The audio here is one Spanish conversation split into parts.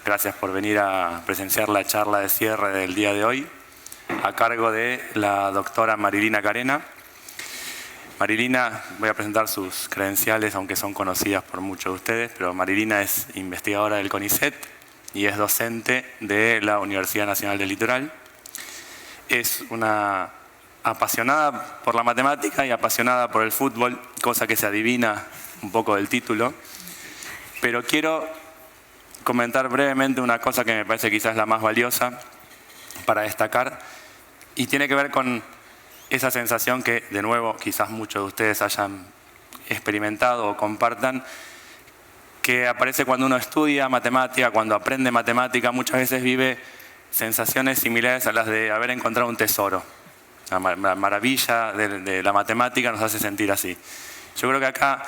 gracias por venir a presenciar la charla de cierre del día de hoy, a cargo de la doctora Marilina Carena. Marilina, voy a presentar sus credenciales, aunque son conocidas por muchos de ustedes, pero Marilina es investigadora del CONICET y es docente de la Universidad Nacional del Litoral. Es una apasionada por la matemática y apasionada por el fútbol, cosa que se adivina un poco del título. Pero quiero comentar brevemente una cosa que me parece quizás la más valiosa para destacar y tiene que ver con esa sensación que, de nuevo, quizás muchos de ustedes hayan experimentado o compartan, que aparece cuando uno estudia matemática, cuando aprende matemática, muchas veces vive sensaciones similares a las de haber encontrado un tesoro. La maravilla de la matemática nos hace sentir así. Yo creo que acá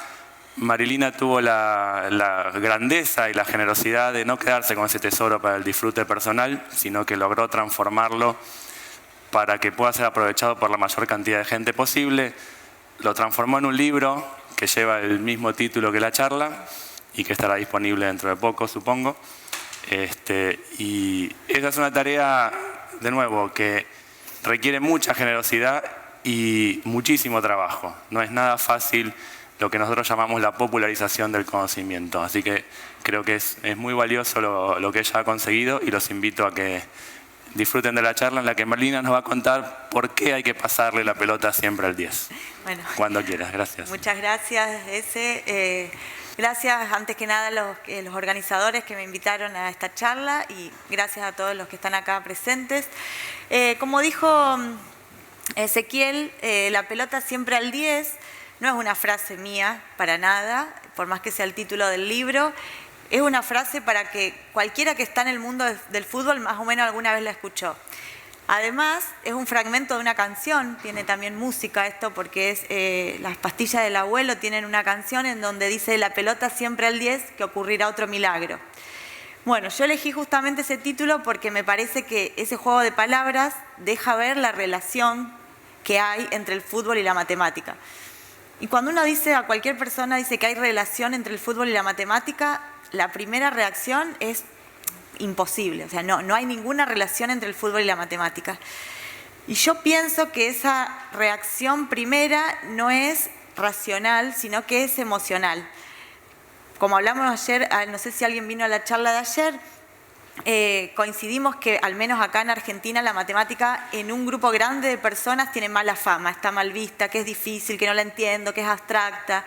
Marilina tuvo la grandeza y la generosidad de no quedarse con ese tesoro para el disfrute personal, sino que logró transformarlo para que pueda ser aprovechado por la mayor cantidad de gente posible. Lo transformó en un libro que lleva el mismo título que la charla y que estará disponible dentro de poco, supongo. Y esa es una tarea, de nuevo, que requiere mucha generosidad y muchísimo trabajo. No es nada fácil lo que nosotros llamamos la popularización del conocimiento. Así que creo que es muy valioso lo que ella ha conseguido y los invito a que disfruten de la charla en la que Marilina nos va a contar por qué hay que pasarle la pelota siempre al 10. Bueno, cuando quieras. Gracias. Muchas gracias, Ese. Gracias, antes que nada, a los organizadores que me invitaron a esta charla y gracias a todos los que están acá presentes. Como dijo Ezequiel, la pelota siempre al 10 no es una frase mía para nada, por más que sea el título del libro. Es una frase para que cualquiera que está en el mundo del fútbol más o menos alguna vez la escuchó. Además, es un fragmento de una canción, tiene también música esto porque es Las pastillas del abuelo tienen una canción en donde dice la pelota siempre al 10 que ocurrirá otro milagro. Bueno, yo elegí justamente ese título porque me parece que ese juego de palabras deja ver la relación que hay entre el fútbol y la matemática. Y cuando uno dice a cualquier persona dice que hay relación entre el fútbol y la matemática, la primera reacción es imposible, o sea, no hay ninguna relación entre el fútbol y la matemática. Y yo pienso que esa reacción primera no es racional, sino que es emocional. Como hablamos ayer, no sé si alguien vino a la charla de ayer, coincidimos que al menos acá en Argentina la matemática en un grupo grande de personas tiene mala fama, está mal vista, que es difícil, que no la entiendo, que es abstracta.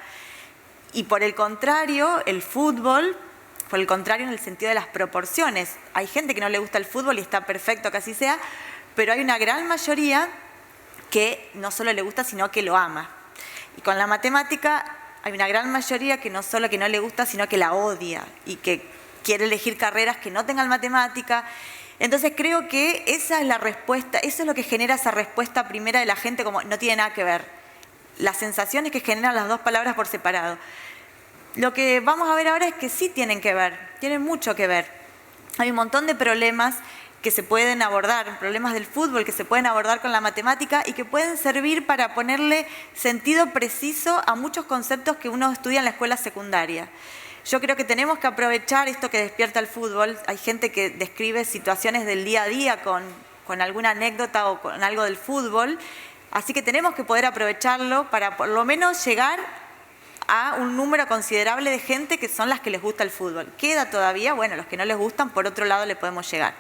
Y por el contrario, el fútbol, por el contrario en el sentido de las proporciones. Hay gente que no le gusta el fútbol y está perfecto que así sea, pero hay una gran mayoría que no solo le gusta, sino que lo ama. Y con la matemática hay una gran mayoría que no solo que no le gusta, sino que la odia y que quiere elegir carreras que no tengan matemática. Entonces creo que esa es la respuesta, eso es lo que genera esa respuesta primera de la gente, como no tiene nada que ver. Las sensaciones que generan las dos palabras por separado. Lo que vamos a ver ahora es que sí tienen que ver, tienen mucho que ver. Hay un montón de problemas que se pueden abordar, problemas del fútbol que se pueden abordar con la matemática y que pueden servir para ponerle sentido preciso a muchos conceptos que uno estudia en la escuela secundaria. Yo creo que tenemos que aprovechar esto que despierta el fútbol. Hay gente que describe situaciones del día a día con alguna anécdota o con algo del fútbol, así que tenemos que poder aprovecharlo para por lo menos llegar a un número considerable de gente que son las que les gusta el fútbol. Queda todavía, bueno, los que no les gustan, por otro lado le podemos llegar.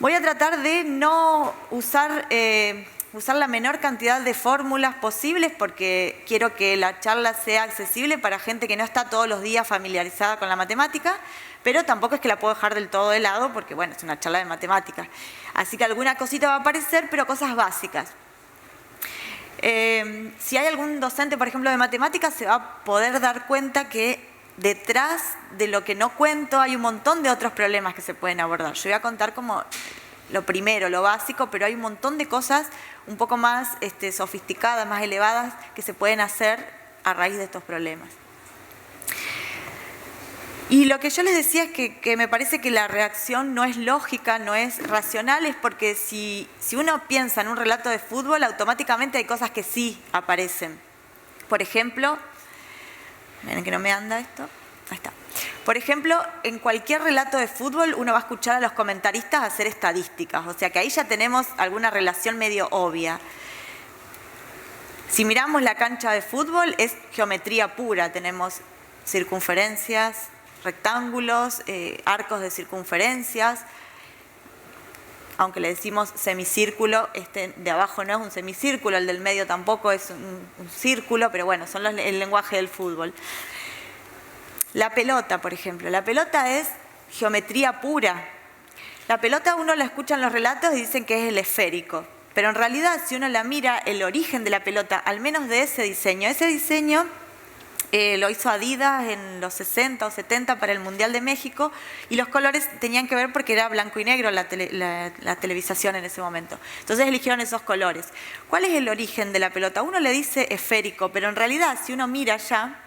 Voy a tratar de no usar la menor cantidad de fórmulas posibles porque quiero que la charla sea accesible para gente que no está todos los días familiarizada con la matemática, pero tampoco es que la puedo dejar del todo de lado porque, bueno, es una charla de matemáticas. Así que alguna cosita va a aparecer, pero cosas básicas. Si hay algún docente, por ejemplo, de matemáticas, se va a poder dar cuenta que detrás de lo que no cuento hay un montón de otros problemas que se pueden abordar. Yo voy a contar como lo primero, lo básico, pero hay un montón de cosas un poco más sofisticadas, más elevadas, que se pueden hacer a raíz de estos problemas. Y lo que yo les decía es que me parece que la reacción no es lógica, no es racional, es porque si uno piensa en un relato de fútbol, automáticamente hay cosas que sí aparecen. Por ejemplo, miren que no me anda esto, ahí está. Por ejemplo, en cualquier relato de fútbol uno va a escuchar a los comentaristas hacer estadísticas, o sea que ahí ya tenemos alguna relación medio obvia. Si miramos la cancha de fútbol es geometría pura, tenemos circunferencias, rectángulos, arcos de circunferencias, aunque le decimos semicírculo, este de abajo no es un semicírculo, el del medio tampoco es un círculo, pero bueno, son el lenguaje del fútbol. La pelota, por ejemplo, la pelota es geometría pura. La pelota uno la escucha en los relatos y dicen que es el esférico, pero en realidad si uno la mira, el origen de la pelota, al menos de ese diseño lo hizo Adidas en los 60 o 70 para el Mundial de México y los colores tenían que ver porque era blanco y negro la televisación en ese momento. Entonces eligieron esos colores. ¿Cuál es el origen de la pelota? Uno le dice esférico, pero en realidad si uno mira ya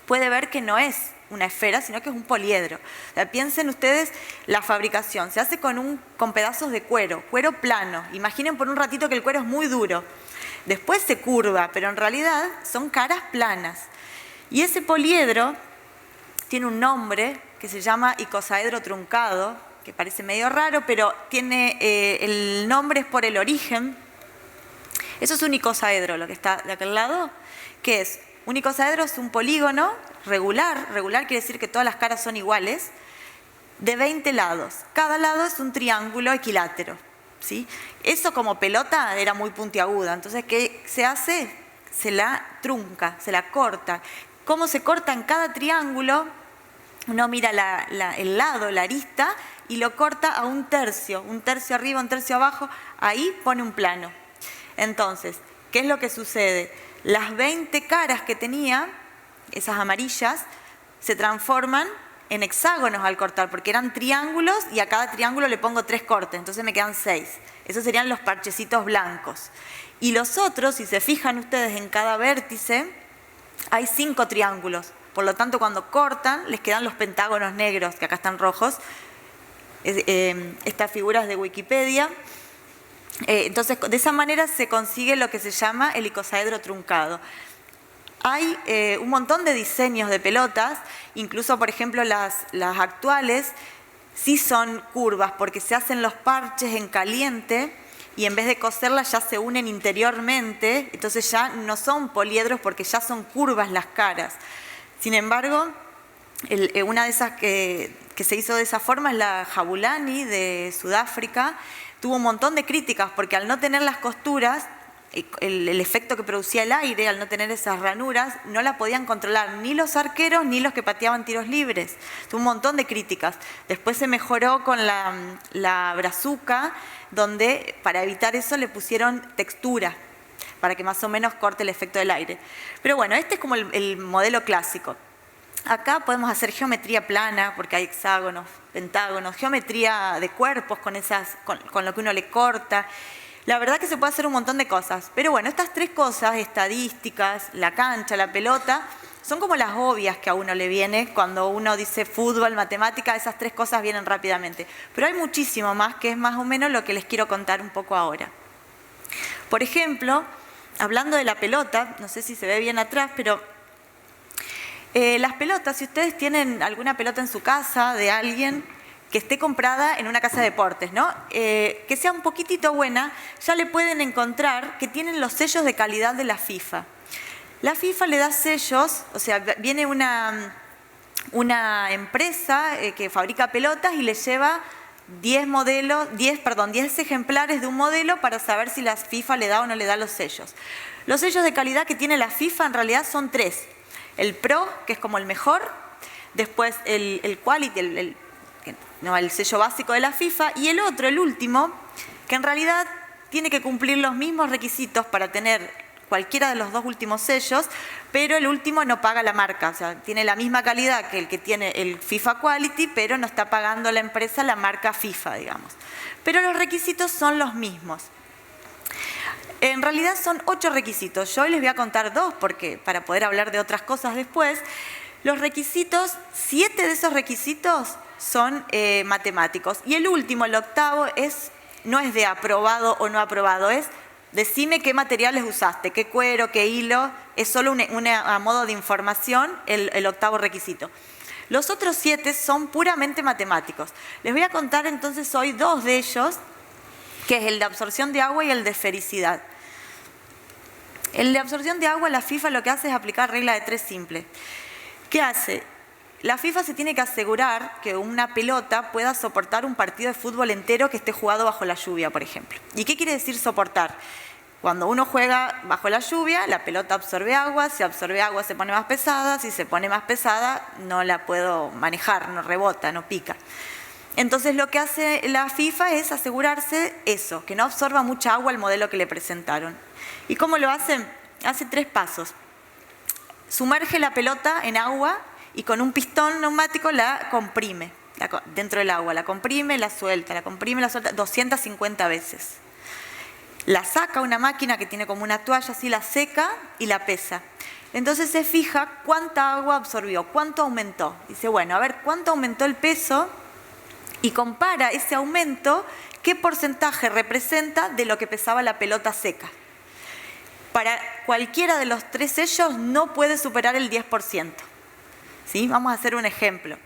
puede ver que no es una esfera, sino que es un poliedro. O sea, piensen ustedes la fabricación. Se hace con pedazos de cuero plano. Imaginen por un ratito que el cuero es muy duro. Después se curva, pero en realidad son caras planas. Y ese poliedro tiene un nombre que se llama icosaedro truncado, que parece medio raro, pero tiene el nombre es por el origen. Eso es un icosaedro, lo que está de aquel lado, que es un icosaedro es un polígono regular quiere decir que todas las caras son iguales, de 20 lados. Cada lado es un triángulo equilátero, ¿sí? Eso como pelota era muy puntiaguda, entonces ¿qué se hace? Se la trunca, se la corta. ¿Cómo se corta en cada triángulo? Uno mira el lado, la arista, y lo corta a un tercio arriba, un tercio abajo, ahí pone un plano. Entonces, ¿qué es lo que sucede? Las 20 caras que tenía, esas amarillas, se transforman en hexágonos al cortar, porque eran triángulos y a cada triángulo le pongo 3 cortes, entonces me quedan 6. Esos serían los parchecitos blancos. Y los otros, si se fijan ustedes en cada vértice, hay 5 triángulos. Por lo tanto, cuando cortan, les quedan los pentágonos negros, que acá están rojos. Estas figuras de Wikipedia. Entonces, de esa manera se consigue lo que se llama el icosaedro truncado. Hay un montón de diseños de pelotas, incluso, por ejemplo, las actuales sí son curvas, porque se hacen los parches en caliente y en vez de coserlas ya se unen interiormente, entonces ya no son poliedros porque ya son curvas las caras. Sin embargo, una de esas que se hizo de esa forma es la Jabulani de Sudáfrica. Tuvo un montón de críticas porque al no tener las costuras, el efecto que producía el aire, al no tener esas ranuras, no la podían controlar ni los arqueros ni los que pateaban tiros libres. Tuvo un montón de críticas. Después se mejoró con la brazuca, donde para evitar eso le pusieron textura, para que más o menos corte el efecto del aire. Pero bueno, este es como el modelo clásico. Acá podemos hacer geometría plana, porque hay hexágonos, pentágonos, geometría de cuerpos con lo que uno le corta. La verdad que se puede hacer un montón de cosas. Pero bueno, estas 3 cosas, estadísticas, la cancha, la pelota, son como las obvias que a uno le viene cuando uno dice fútbol, matemática, esas 3 cosas vienen rápidamente. Pero hay muchísimo más, que es más o menos lo que les quiero contar un poco ahora. Por ejemplo, hablando de la pelota, no sé si se ve bien atrás, pero las pelotas, si ustedes tienen alguna pelota en su casa de alguien que esté comprada en una casa de deportes, ¿no? Que sea un poquitito buena, ya le pueden encontrar que tienen los sellos de calidad de la FIFA. La FIFA le da sellos, o sea, viene una empresa que fabrica pelotas y le lleva 10 ejemplares de un modelo para saber si la FIFA le da o no le da los sellos. Los sellos de calidad que tiene la FIFA en realidad son 3. El Pro, que es como el mejor, después el Quality, el sello básico de la FIFA, y el otro, el último, que en realidad tiene que cumplir los mismos requisitos para tener cualquiera de los 2 últimos sellos, pero el último no paga la marca, o sea, tiene la misma calidad que el que tiene el FIFA Quality, pero no está pagando la empresa la marca FIFA, digamos. Pero los requisitos son los mismos. En realidad son 8 requisitos. Yo hoy les voy a contar 2 porque para poder hablar de otras cosas después. Los requisitos, 7 de esos requisitos son matemáticos. Y el último, el octavo, no es de aprobado o no aprobado, es decime qué materiales usaste, qué cuero, qué hilo. Es solo a modo de información el octavo requisito. Los otros 7 son puramente matemáticos. Les voy a contar entonces hoy 2 de ellos, que es el de absorción de agua y el de esfericidad. El de absorción de agua, la FIFA lo que hace es aplicar regla de 3 simple. ¿Qué hace? La FIFA se tiene que asegurar que una pelota pueda soportar un partido de fútbol entero que esté jugado bajo la lluvia, por ejemplo. ¿Y qué quiere decir soportar? Cuando uno juega bajo la lluvia, la pelota absorbe agua, si absorbe agua se pone más pesada, si se pone más pesada no la puedo manejar, no rebota, no pica. Entonces lo que hace la FIFA es asegurarse eso, que no absorba mucha agua al modelo que le presentaron. ¿Y cómo lo hacen? Hace 3 pasos. Sumerge la pelota en agua y con un pistón neumático la comprime dentro del agua, la comprime, la suelta, 250 veces. La saca a una máquina que tiene como una toalla, así la seca y la pesa. Entonces se fija cuánta agua absorbió, cuánto aumentó. Dice, bueno, a ver, ¿cuánto aumentó el peso? Y compara ese aumento, qué porcentaje representa de lo que pesaba la pelota seca. Para cualquiera de los 3 sellos no puede superar el 10%. ¿Sí? Vamos a hacer un ejemplo.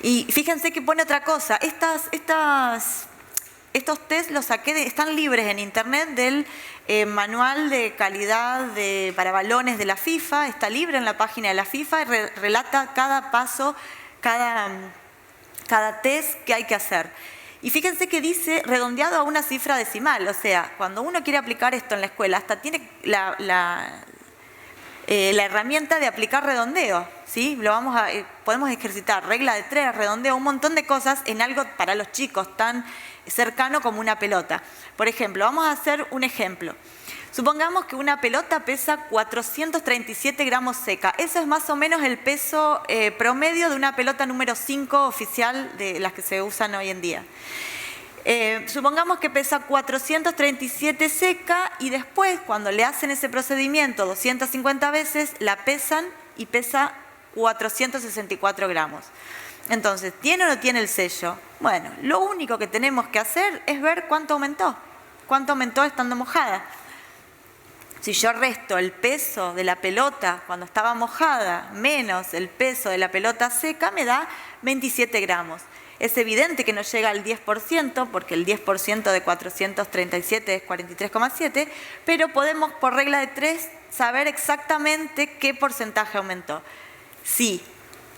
Y fíjense que pone otra cosa. Estos test los saqué, están libres en internet del manual de calidad para balones de la FIFA. Está libre en la página de la FIFA y relata cada paso, cada test que hay que hacer. Y fíjense que dice redondeado a una cifra decimal. O sea, cuando uno quiere aplicar esto en la escuela, hasta tiene la herramienta de aplicar redondeo, ¿sí? Podemos ejercitar regla de 3, redondeo, un montón de cosas en algo para los chicos tan cercano como una pelota. Por ejemplo, vamos a hacer un ejemplo. Supongamos que una pelota pesa 437 gramos seca. Eso es más o menos el peso promedio de una pelota número 5 oficial de las que se usan hoy en día. Supongamos que pesa 437 seca y después, cuando le hacen ese procedimiento 250 veces, la pesan y pesa 464 gramos. Entonces, ¿tiene o no tiene el sello? Bueno, lo único que tenemos que hacer es ver cuánto aumentó estando mojada. Si yo resto el peso de la pelota cuando estaba mojada menos el peso de la pelota seca, me da 27 gramos. Es evidente que no llega al 10%, porque el 10% de 437 es 43,7, pero podemos, por regla de 3, saber exactamente qué porcentaje aumentó. Si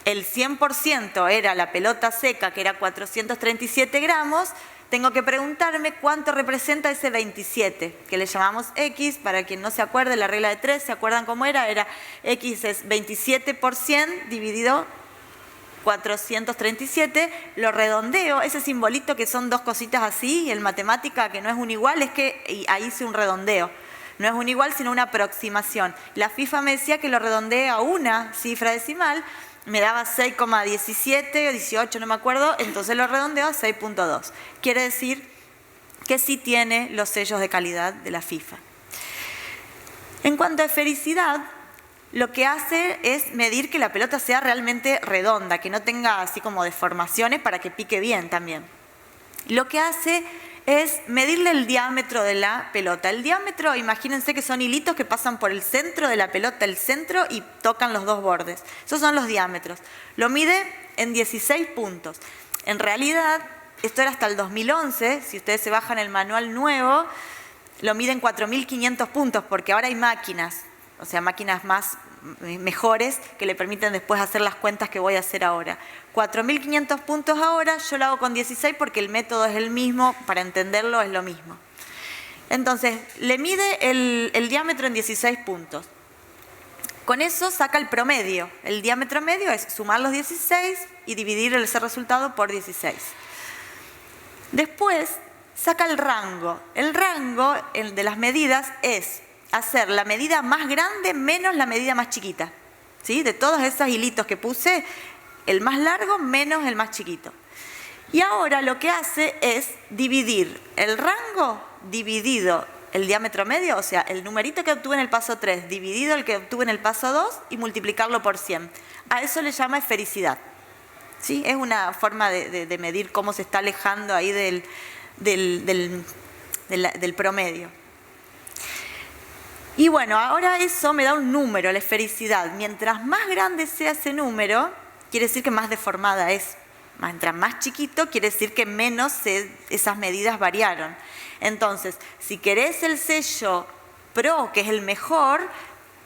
el 100% era la pelota seca, que era 437 gramos, tengo que preguntarme cuánto representa ese 27, que le llamamos X. Para quien no se acuerde, la regla de 3, ¿se acuerdan cómo era? X es 27% dividido 437, lo redondeo, ese simbolito que son 2 cositas así, y en matemática que no es un igual, es que ahí hice un redondeo. No es un igual, sino una aproximación. La FIFA me decía que lo redondeé a una cifra decimal, me daba 6,17 o 18, no me acuerdo, entonces lo redondeo a 6,2. Quiere decir que sí tiene los sellos de calidad de la FIFA. En cuanto a esfericidad, lo que hace es medir que la pelota sea realmente redonda, que no tenga así como deformaciones para que pique bien también. Lo que hace es medirle el diámetro de la pelota. El diámetro, imagínense que son hilitos que pasan por el centro de la pelota, el centro, y tocan los 2 bordes. Esos son los diámetros. Lo mide en 16 puntos. En realidad, esto era hasta el 2011, si ustedes se bajan el manual nuevo, lo mide en 4.500 puntos, porque ahora hay máquinas, o sea, máquinas mejores que le permiten después hacer las cuentas que voy a hacer ahora. 4.500 puntos ahora, yo lo hago con 16 porque el método es el mismo, para entenderlo es lo mismo. Entonces, le mide el diámetro en 16 puntos. Con eso saca el promedio. El diámetro medio es sumar los 16 y dividir ese resultado por 16. Después, saca el rango. El rango de las medidas es hacer la medida más grande menos la medida más chiquita. ¿Sí? De todos esos hilitos que puse, el más largo menos el más chiquito. Y ahora lo que hace es dividir el rango dividido el diámetro medio, o sea, el numerito que obtuve en el paso 3 dividido el que obtuve en el paso 2 y multiplicarlo por 100. A eso le llama esfericidad. ¿Sí? Es una forma de medir cómo se está alejando ahí del promedio. Y bueno, ahora eso me da un número, la esfericidad. Mientras más grande sea ese número, quiere decir que más deformada es. Mientras más chiquito, quiere decir que menos esas medidas variaron. Entonces, si querés el sello Pro, que es el mejor,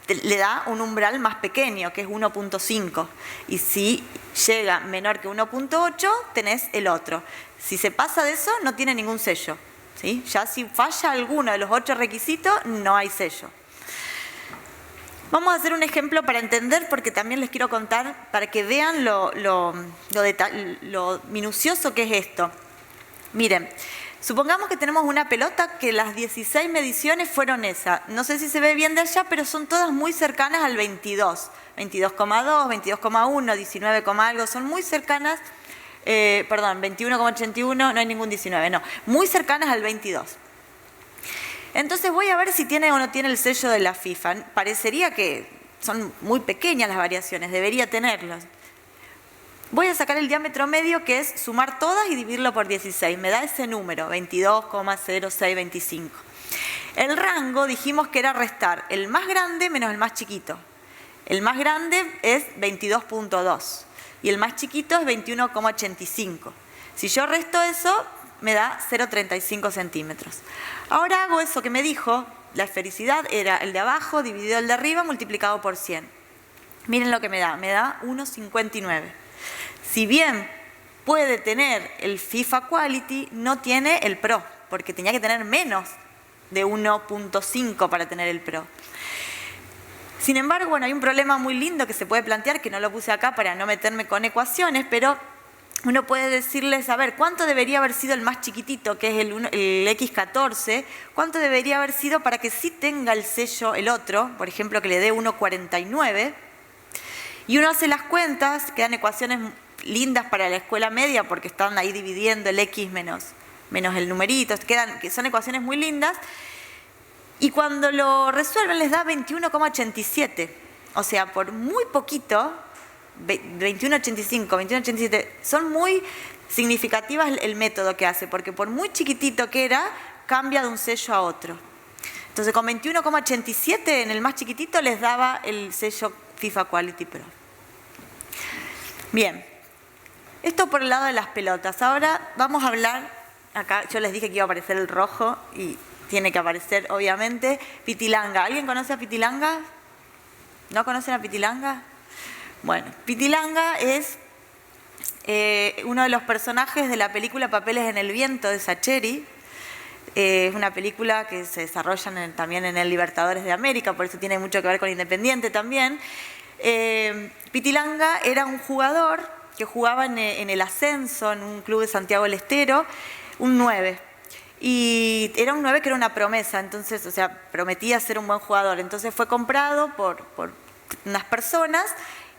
le da un umbral más pequeño, que es 1.5. Y si llega menor que 1.8, tenés el otro. Si se pasa de eso, no tiene ningún sello, ¿sí? Ya si falla alguno de los 8 requisitos, no hay sello. Vamos a hacer un ejemplo para entender, porque también les quiero contar, para que vean lo minucioso que es esto. Miren, supongamos que tenemos una pelota que las 16 mediciones fueron esas. No sé si se ve bien de allá, pero son todas muy cercanas al 22. 22,2, 22,1, 19, algo, son muy cercanas, 21,81, no hay ningún 19, no. Muy cercanas al 22. Entonces voy a ver si tiene o no tiene el sello de la FIFA. Parecería que son muy pequeñas las variaciones, debería tenerlas. Voy a sacar el diámetro medio, que es sumar todas y dividirlo por 16. Me da ese número, 22,0625. El rango dijimos que era restar el más grande menos el más chiquito. El más grande es 22,2 y el más chiquito es 21,85. Si yo resto eso, me da 0,35 centímetros. Ahora hago eso que me dijo, la esfericidad era el de abajo dividido el de arriba multiplicado por 100. Miren lo que me da 1,59. Si bien puede tener el FIFA Quality, no tiene el Pro, porque tenía que tener menos de 1.5 para tener el Pro. Sin embargo, bueno, hay un problema muy lindo que se puede plantear, que no lo puse acá para no meterme con ecuaciones, pero uno puede decirles, a ver, ¿cuánto debería haber sido el más chiquitito, que es el X14? ¿Cuánto debería haber sido para que sí tenga el sello el otro? Por ejemplo, que le dé 1,49. Y uno hace las cuentas, quedan ecuaciones lindas para la escuela media, porque están ahí dividiendo el X menos el numerito, que son ecuaciones muy lindas. Y cuando lo resuelven les da 21,87. O sea, por muy poquito, 21,85, 21,87, son muy significativas el método que hace, porque por muy chiquitito que era, cambia de un sello a otro. Entonces con 21,87 en el más chiquitito les daba el sello FIFA Quality Pro. Bien, esto por el lado de las pelotas. Ahora vamos a hablar, acá yo les dije que iba a aparecer el rojo y tiene que aparecer obviamente, Pitilanga. ¿Alguien conoce a Pitilanga? ¿No conocen a Pitilanga? Bueno, Pitilanga es uno de los personajes de la película Papeles en el viento de Sacheri. Es una película que se desarrolla también en el Libertadores de América, por eso tiene mucho que ver con Independiente también. Pitilanga era un jugador que jugaba en el ascenso, en un club de Santiago del Estero, un 9. Y era un 9 que era una promesa, entonces, o sea, prometía ser un buen jugador. Entonces fue comprado por unas personas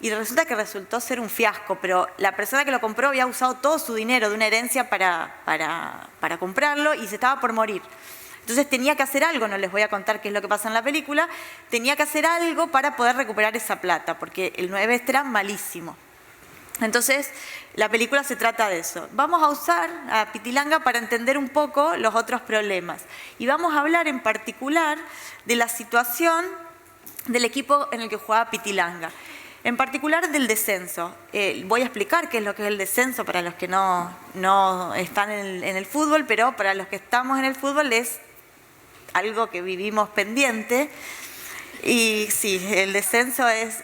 y resultó ser un fiasco, pero la persona que lo compró había usado todo su dinero de una herencia para comprarlo y se estaba por morir. Entonces tenía que hacer algo, no les voy a contar qué es lo que pasa en la película, tenía que hacer algo para poder recuperar esa plata, porque el 9 este era malísimo. Entonces, la película se trata de eso. Vamos a usar a Pitilanga para entender un poco los otros problemas. Y vamos a hablar en particular de la situación del equipo en el que jugaba Pitilanga. En particular del descenso. Voy a explicar qué es lo que es el descenso para los que no están en el fútbol, pero para los que estamos en el fútbol es algo que vivimos pendiente. Y sí, el descenso es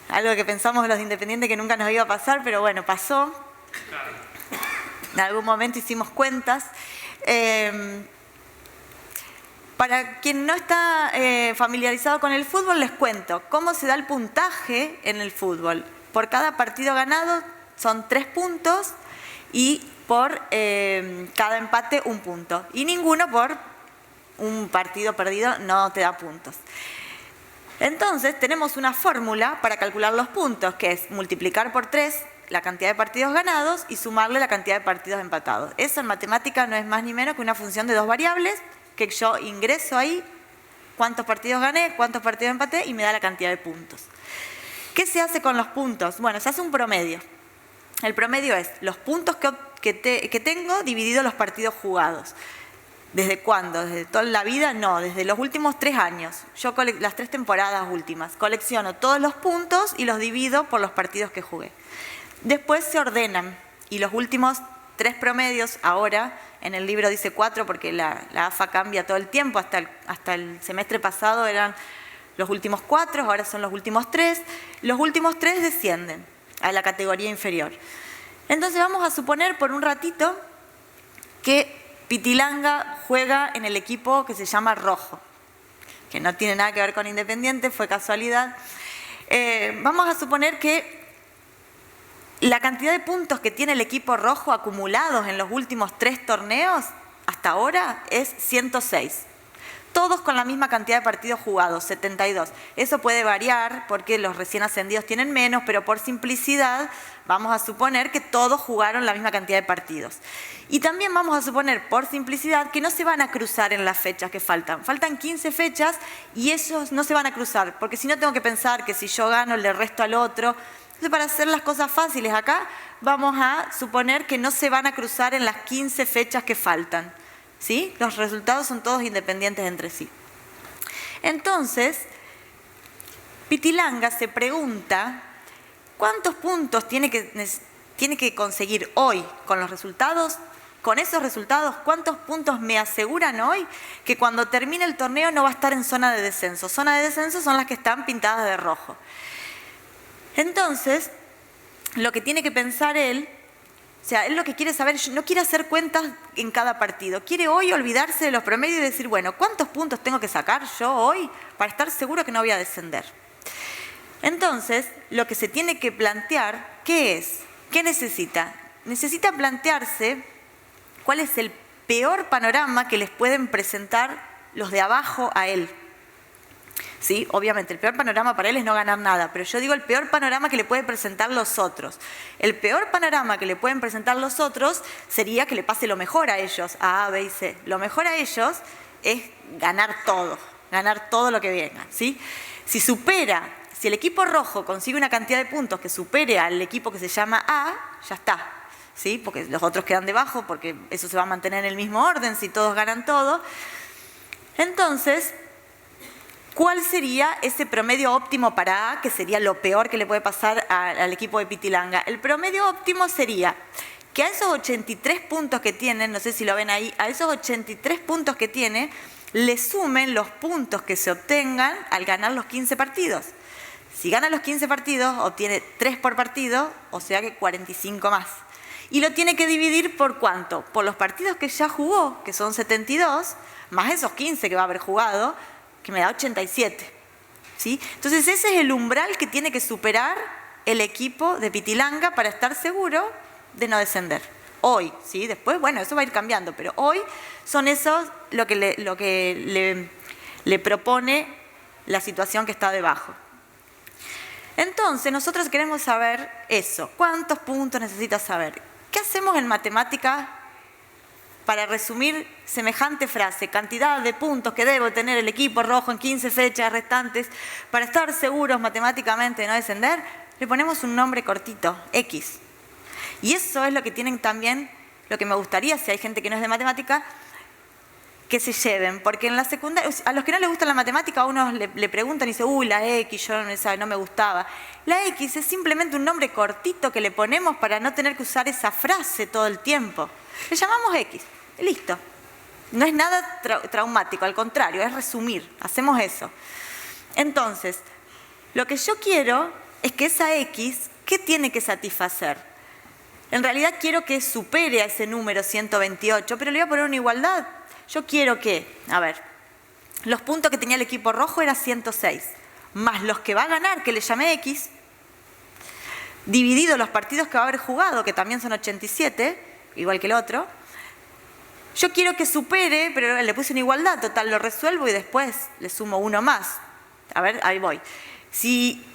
algo que pensamos los Independientes que nunca nos iba a pasar, pero bueno, pasó. En algún momento hicimos cuentas. Para quien no está familiarizado con el fútbol, les cuento cómo se da el puntaje en el fútbol. Por cada partido ganado son 3 puntos y por cada empate 1 punto. Y ninguno por un partido perdido no te da puntos. Entonces tenemos una fórmula para calcular los puntos, que es multiplicar por 3 la cantidad de partidos ganados y sumarle la cantidad de partidos empatados. Eso en matemática no es más ni menos que una función de 2 variables, que yo ingreso ahí cuántos partidos gané, cuántos partidos empaté y me da la cantidad de puntos. ¿Qué se hace con los puntos? Bueno, se hace un promedio. El promedio es los puntos que tengo dividido los partidos jugados. ¿Desde cuándo? ¿Desde toda la vida? No, desde los últimos 3 años. Yo las 3 temporadas últimas. Colecciono todos los puntos y los divido por los partidos que jugué. Después se ordenan y los últimos 3 promedios, ahora en el libro dice 4 porque la AFA cambia todo el tiempo, hasta el semestre pasado eran los últimos 4, ahora son los últimos 3. Los últimos 3 descienden a la categoría inferior. Entonces vamos a suponer por un ratito que Pitilanga juega en el equipo que se llama Rojo, que no tiene nada que ver con Independiente, fue casualidad. Vamos a suponer que la cantidad de puntos que tiene el equipo rojo acumulados en los últimos 3 torneos hasta ahora es 106. Todos con la misma cantidad de partidos jugados, 72. Eso puede variar porque los recién ascendidos tienen menos, pero por simplicidad vamos a suponer que todos jugaron la misma cantidad de partidos. Y también vamos a suponer, por simplicidad, que no se van a cruzar en las fechas que faltan. Faltan 15 fechas y esos no se van a cruzar, porque si no tengo que pensar que si yo gano le resto al otro. Entonces, para hacer las cosas fáciles acá, vamos a suponer que no se van a cruzar en las 15 fechas que faltan. ¿Sí? Los resultados son todos independientes entre sí. Entonces, Pitilanga se pregunta ¿cuántos puntos tiene que conseguir hoy con los resultados? Con esos resultados, ¿cuántos puntos me aseguran hoy que cuando termine el torneo no va a estar en zona de descenso? Zona de descenso son las que están pintadas de rojo. Entonces, lo que tiene que pensar él, o sea, él lo que quiere saber, no quiere hacer cuentas en cada partido, quiere hoy olvidarse de los promedios y decir, bueno, ¿cuántos puntos tengo que sacar yo hoy para estar seguro que no voy a descender? Entonces, lo que se tiene que plantear, ¿qué es? ¿Qué necesita? Necesita plantearse cuál es el peor panorama que les pueden presentar los de abajo a él. ¿Sí? Obviamente, el peor panorama para él es no ganar nada, pero yo digo el peor panorama que le pueden presentar los otros. El peor panorama que le pueden presentar los otros sería que le pase lo mejor a ellos, a A, B y C. Lo mejor a ellos es ganar todo lo que venga, ¿sí? Si el equipo rojo consigue una cantidad de puntos que supere al equipo que se llama A, ya está, ¿sí? Porque los otros quedan debajo, porque eso se va a mantener en el mismo orden si todos ganan todo. Entonces, ¿cuál sería ese promedio óptimo para A, que sería lo peor que le puede pasar al equipo de Pitilanga? El promedio óptimo sería que a esos 83 puntos que tienen, no sé si lo ven ahí, a esos 83 puntos que tiene, le sumen los puntos que se obtengan al ganar los 15 partidos. Si gana los 15 partidos, obtiene 3 por partido, o sea que 45 más. Y lo tiene que dividir por ¿cuánto? Por los partidos que ya jugó, que son 72, más esos 15 que va a haber jugado, que me da 87. ¿Sí? Entonces ese es el umbral que tiene que superar el equipo de Pitilanga para estar seguro de no descender. Hoy, ¿sí? Después, bueno, eso va a ir cambiando, pero hoy son esos lo que le propone la situación que está debajo. Entonces, nosotros queremos saber eso. ¿Cuántos puntos necesitas saber? ¿Qué hacemos en matemática para resumir semejante frase? Cantidad de puntos que debe tener el equipo rojo en 15 fechas restantes para estar seguros matemáticamente de no descender. Le ponemos un nombre cortito, X. Y eso es lo que tienen también, lo que me gustaría, si hay gente que no es de matemática, que se lleven, porque en la secundaria, a los que no les gusta la matemática, a unos le preguntan y dicen, la X, yo no me gustaba. La X es simplemente un nombre cortito que le ponemos para no tener que usar esa frase todo el tiempo. Le llamamos X, y listo. No es nada traumático, al contrario, es resumir, hacemos eso. Entonces, lo que yo quiero es que esa X, ¿qué tiene que satisfacer? En realidad quiero que supere a ese número 128, pero le voy a poner una igualdad. Yo quiero que, los puntos que tenía el equipo rojo era 106, más los que va a ganar, que le llamé X, dividido los partidos que va a haber jugado, que también son 87, igual que el otro. Yo quiero que supere, pero le puse una igualdad, total, lo resuelvo y después le sumo uno más. Ahí voy. Si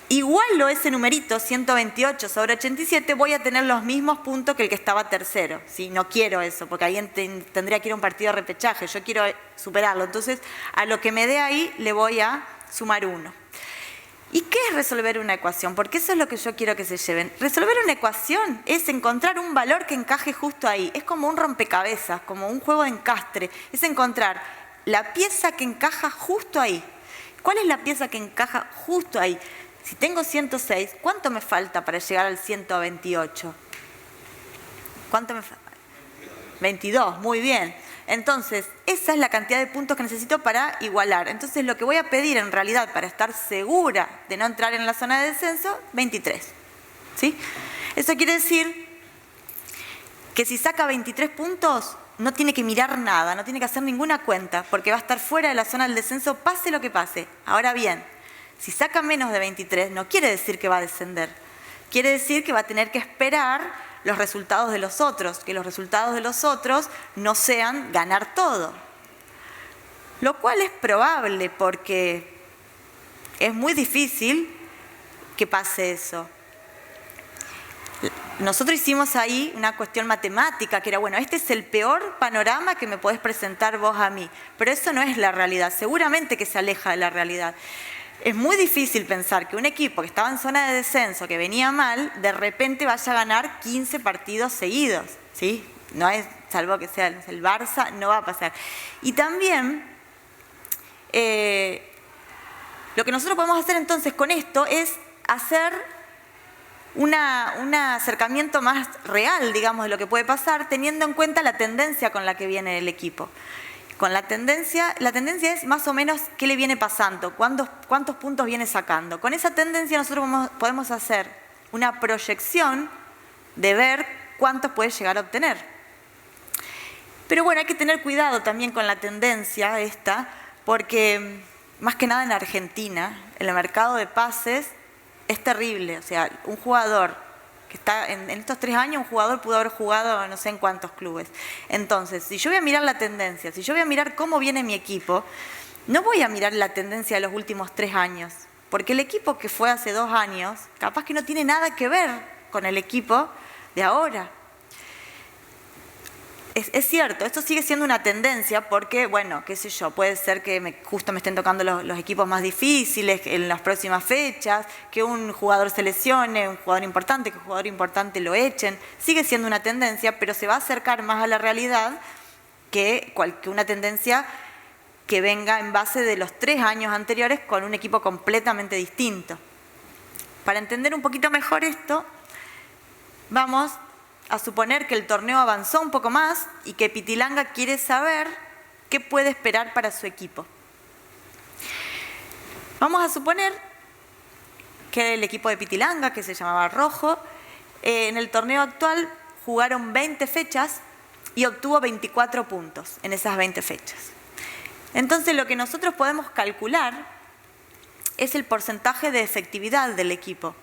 igualo ese numerito, 128 sobre 87, voy a tener los mismos puntos que el que estaba tercero. ¿Sí? No quiero eso, porque ahí tendría que ir a un partido de repechaje. Yo quiero superarlo. Entonces, a lo que me dé ahí, le voy a sumar 1. ¿Y qué es resolver una ecuación? Porque eso es lo que yo quiero que se lleven. Resolver una ecuación es encontrar un valor que encaje justo ahí. Es como un rompecabezas, como un juego de encastre. Es encontrar la pieza que encaja justo ahí. ¿Cuál es la pieza que encaja justo ahí? Si tengo 106, ¿cuánto me falta para llegar al 128? ¿Cuánto me falta? 22, muy bien. Entonces, esa es la cantidad de puntos que necesito para igualar. Entonces, lo que voy a pedir en realidad para estar segura de no entrar en la zona de descenso, 23. ¿Sí? Eso quiere decir que si saca 23 puntos, no tiene que mirar nada, no tiene que hacer ninguna cuenta, porque va a estar fuera de la zona del descenso, pase lo que pase. Ahora bien, si saca menos de 23, no quiere decir que va a descender. Quiere decir que va a tener que esperar los resultados de los otros, que los resultados de los otros no sean ganar todo. Lo cual es probable porque es muy difícil que pase eso. Nosotros hicimos ahí una cuestión matemática, que era, bueno, este es el peor panorama que me podés presentar vos a mí, pero eso no es la realidad, seguramente que se aleja de la realidad. Es muy difícil pensar que un equipo que estaba en zona de descenso, que venía mal, de repente vaya a ganar 15 partidos seguidos, ¿sí? No es, salvo que sea el Barça, no va a pasar. Y también, lo que nosotros podemos hacer entonces con esto es hacer un acercamiento más real, digamos, de lo que puede pasar, teniendo en cuenta la tendencia con la que viene el equipo. Con la tendencia es más o menos qué le viene pasando, cuántos puntos viene sacando. Con esa tendencia nosotros podemos hacer una proyección de ver cuántos puede llegar a obtener. Pero bueno, hay que tener cuidado también con la tendencia esta, porque más que nada en Argentina, el mercado de pases es terrible. O sea, un jugador que está en estos 3 años, un jugador pudo haber jugado no sé en cuántos clubes. Entonces, si yo voy a mirar la tendencia, si yo voy a mirar cómo viene mi equipo, no voy a mirar la tendencia de los últimos 3 años, porque el equipo que fue hace 2 años, capaz que no tiene nada que ver con el equipo de ahora. Es cierto, esto sigue siendo una tendencia porque, bueno, qué sé yo, puede ser que justo me estén tocando los equipos más difíciles en las próximas fechas, que un jugador se lesione, un jugador importante, que un jugador importante lo echen. Sigue siendo una tendencia, pero se va a acercar más a la realidad que una tendencia que venga en base de los 3 años anteriores con un equipo completamente distinto. Para entender un poquito mejor esto, vamos a suponer que el torneo avanzó un poco más y que Pitilanga quiere saber qué puede esperar para su equipo. Vamos a suponer que el equipo de Pitilanga, que se llamaba Rojo, en el torneo actual jugaron 20 fechas y obtuvo 24 puntos en esas 20 fechas. Entonces lo que nosotros podemos calcular es el porcentaje de efectividad del equipo.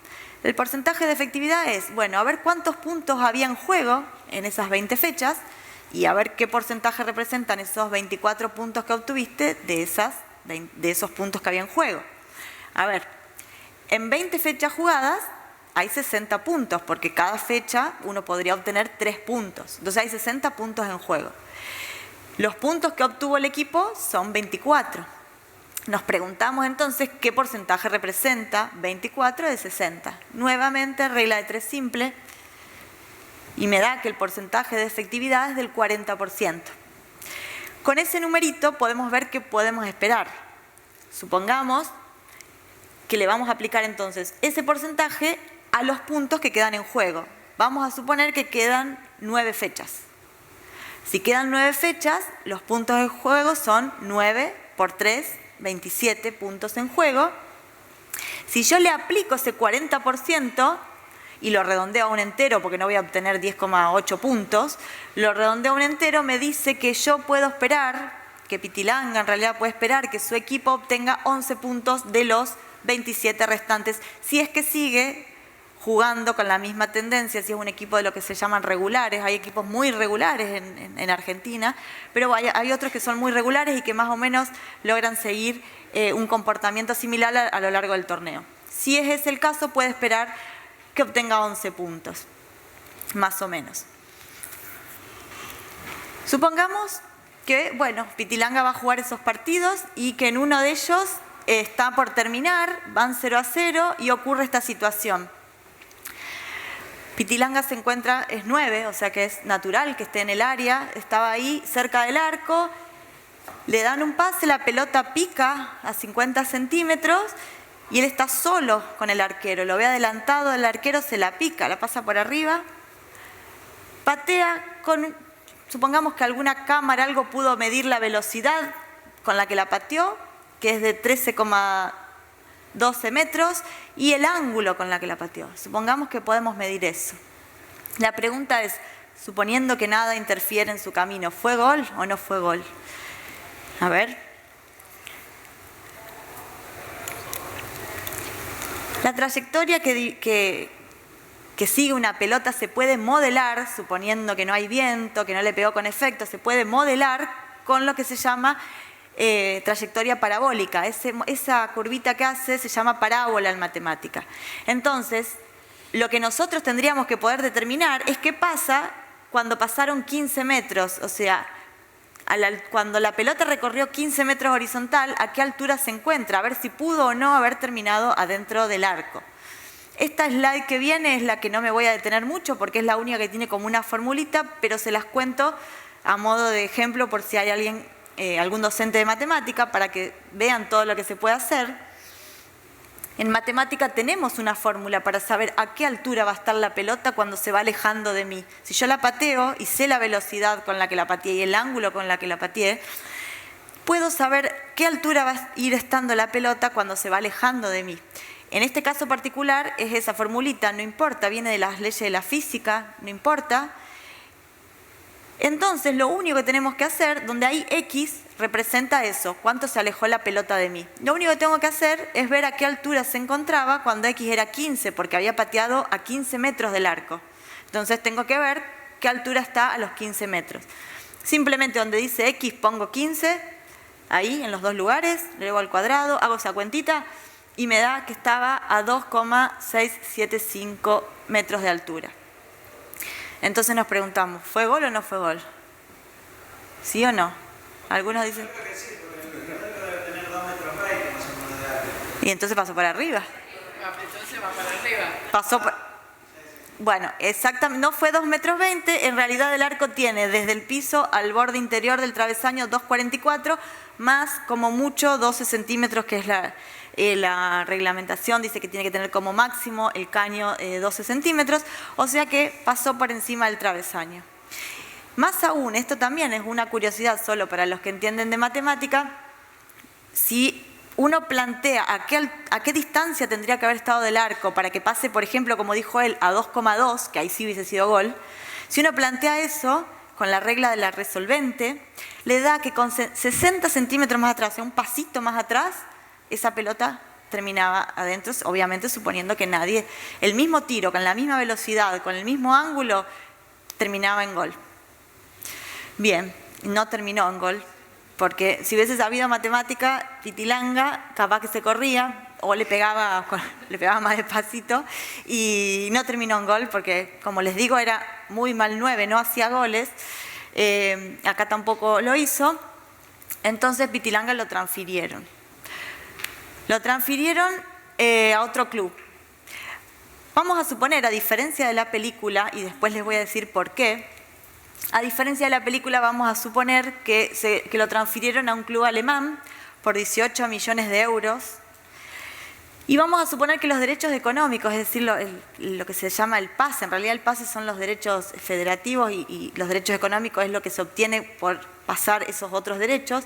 El porcentaje de efectividad es, bueno, a ver cuántos puntos había en juego en esas 20 fechas y a ver qué porcentaje representan esos 24 puntos que obtuviste de esos puntos que había en juego. A ver, en 20 fechas jugadas hay 60 puntos, porque cada fecha uno podría obtener 3 puntos. Entonces hay 60 puntos en juego. Los puntos que obtuvo el equipo son 24. Nos preguntamos entonces qué porcentaje representa 24 de 60. Nuevamente, regla de 3 simple, y me da que el porcentaje de efectividad es del 40%. Con ese numerito podemos ver qué podemos esperar. Supongamos que le vamos a aplicar entonces ese porcentaje a los puntos que quedan en juego. Vamos a suponer que quedan 9 fechas. Si quedan 9 fechas, los puntos en juego son 9 por 3, 27 puntos en juego. Si yo le aplico ese 40% y lo redondeo a un entero, porque no voy a obtener 10,8 puntos, lo redondeo a un entero, me dice que yo puedo esperar, que Pitilanga en realidad puede esperar que su equipo obtenga 11 puntos de los 27 restantes, si es que sigue jugando con la misma tendencia, si es un equipo de lo que se llaman regulares. Hay equipos muy regulares en Argentina, pero hay otros que son muy regulares y que más o menos logran seguir un comportamiento similar a lo largo del torneo. Si ese es el caso, puede esperar que obtenga 11 puntos, más o menos. Supongamos que, bueno, Pitilanga va a jugar esos partidos y que en uno de ellos está por terminar, van 0-0 y ocurre esta situación. Pitilanga se encuentra, es 9, o sea que es natural que esté en el área, estaba ahí cerca del arco, le dan un pase, la pelota pica a 50 centímetros y él está solo con el arquero, lo ve adelantado, el arquero se la pica, la pasa por arriba, patea con, supongamos que alguna cámara, algo pudo medir la velocidad con la que la pateó, que es de 13,12 metros, y el ángulo con la que la pateó. Supongamos que podemos medir eso. La pregunta es, suponiendo que nada interfiere en su camino, ¿fue gol o no fue gol? A ver. La trayectoria que sigue una pelota se puede modelar, suponiendo que no hay viento, que no le pegó con efecto, se puede modelar con lo que se llama trayectoria parabólica. Esa curvita que hace se llama parábola en matemática. Entonces, lo que nosotros tendríamos que poder determinar es qué pasa cuando pasaron 15 metros, o sea, cuando la pelota recorrió 15 metros horizontal, a qué altura se encuentra, a ver si pudo o no haber terminado adentro del arco. Esta slide que viene es la que no me voy a detener mucho porque es la única que tiene como una formulita, pero se las cuento a modo de ejemplo por si hay alguien, algún docente de matemática, para que vean todo lo que se puede hacer. En matemática tenemos una fórmula para saber a qué altura va a estar la pelota cuando se va alejando de mí. Si yo la pateo y sé la velocidad con la que la pateé y el ángulo con la que la pateé, puedo saber qué altura va a ir estando la pelota cuando se va alejando de mí. En este caso particular es esa formulita, no importa, viene de las leyes de la física, no importa. Entonces, lo único que tenemos que hacer, donde hay X, representa eso, cuánto se alejó la pelota de mí. Lo único que tengo que hacer es ver a qué altura se encontraba cuando X era 15, porque había pateado a 15 metros del arco. Entonces, tengo que ver qué altura está a los 15 metros. Simplemente donde dice X pongo 15, ahí en los dos lugares, le llevo al cuadrado, hago esa cuentita y me da que estaba a 2,675 metros de altura. Entonces nos preguntamos, ¿fue gol o no fue gol? ¿Sí o no? Algunos dicen... Creo que sí, porque el terreno debe tener 2,20 metros más o menos de alto. Y entonces pasó por arriba. Entonces va para arriba. Pasó por... Bueno, exactamente, no fue 2,20 metros, en realidad el arco tiene desde el piso al borde interior del travesaño 2,44, más como mucho 12 centímetros, que es la reglamentación, dice que tiene que tener como máximo el caño 12 centímetros, o sea que pasó por encima del travesaño. Más aún, esto también es una curiosidad solo para los que entienden de matemática, si uno plantea a qué distancia tendría que haber estado del arco para que pase, por ejemplo, como dijo él, a 2,2, que ahí sí hubiese sido gol, si uno plantea eso con la regla de la resolvente, le da que con 60 centímetros más atrás, o sea, un pasito más atrás, esa pelota terminaba adentro, obviamente suponiendo que nadie, el mismo tiro, con la misma velocidad, con el mismo ángulo, terminaba en gol. Bien, no terminó en gol, porque si hubiese sabido matemática, Pitilanga capaz que se corría o le pegaba más despacito y no terminó en gol porque, como les digo, era muy mal 9, no hacía goles, acá tampoco lo hizo, entonces Pitilanga lo transfirieron. Lo transfirieron a otro club. Vamos a suponer, a diferencia de la película, y después les voy a decir por qué, a diferencia de la película vamos a suponer que lo transfirieron a un club alemán por 18 millones de euros y vamos a suponer que los derechos económicos, es decir, lo que se llama el pase, en realidad el pase son los derechos federativos y los derechos económicos es lo que se obtiene por pasar esos otros derechos.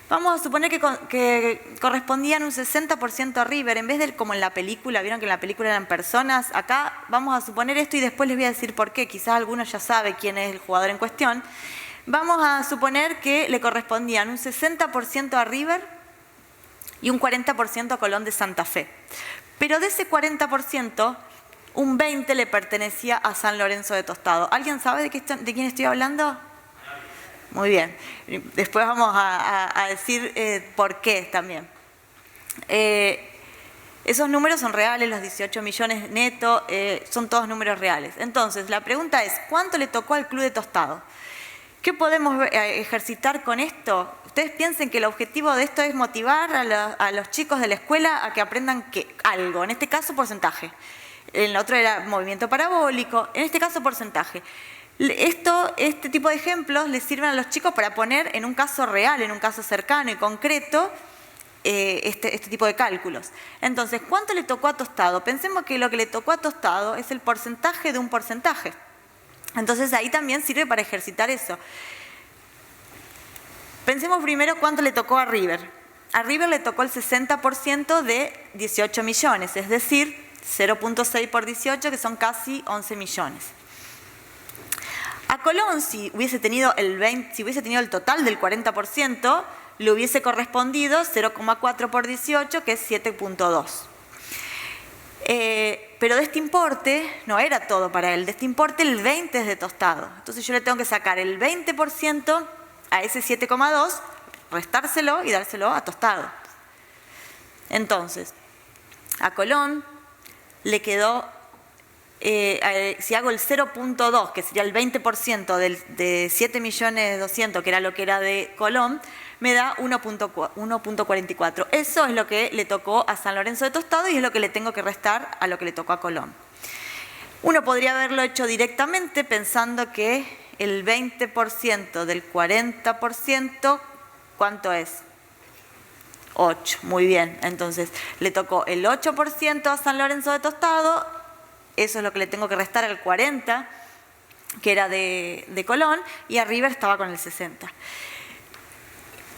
Vamos a suponer que correspondían un 60% a River, en vez de como en la película, vieron que en la película eran personas, acá vamos a suponer esto y después les voy a decir por qué, quizás alguno ya sabe quién es el jugador en cuestión. Vamos a suponer que le correspondían un 60% a River y un 40% a Colón de Santa Fe. Pero de ese 40%, un 20% le pertenecía a San Lorenzo de Tostado. ¿Alguien sabe de quién estoy hablando? Muy bien. Después vamos a decir por qué también. Esos números son reales, los 18 millones netos, son todos números reales. Entonces, la pregunta es, ¿cuánto le tocó al Club de Tostado? ¿Qué podemos ejercitar con esto? Ustedes piensen que el objetivo de esto es motivar a los chicos de la escuela a que aprendan algo, en este caso porcentaje. En el otro era movimiento parabólico, en este caso porcentaje. Este tipo de ejemplos les sirven a los chicos para poner en un caso real, en un caso cercano y concreto, este tipo de cálculos. Entonces, ¿cuánto le tocó a Tostado? Pensemos que lo que le tocó a Tostado es el porcentaje de un porcentaje. Entonces, ahí también sirve para ejercitar eso. Pensemos primero cuánto le tocó a River. A River le tocó el 60% de 18 millones, es decir, 0.6 por 18, que son casi 11 millones. A Colón, si hubiese tenido el total del 40%, le hubiese correspondido 0,4 por 18, que es 7.2. Pero de este importe no era todo para él. De este importe el 20 es de Tostado. Entonces yo le tengo que sacar el 20% a ese 7,2, restárselo y dárselo a Tostado. Entonces, a Colón le quedó, si hago el 0.2, que sería el 20% de 7.200.000, que era lo que era de Colón, me da 1.44. Eso es lo que le tocó a San Lorenzo de Tostado y es lo que le tengo que restar a lo que le tocó a Colón. Uno podría haberlo hecho directamente pensando que el 20% del 40%, ¿cuánto es? 8, muy bien. Entonces, le tocó el 8% a San Lorenzo de Tostado, eso es lo que le tengo que restar al 40%, que era de Colón, y a River estaba con el 60%.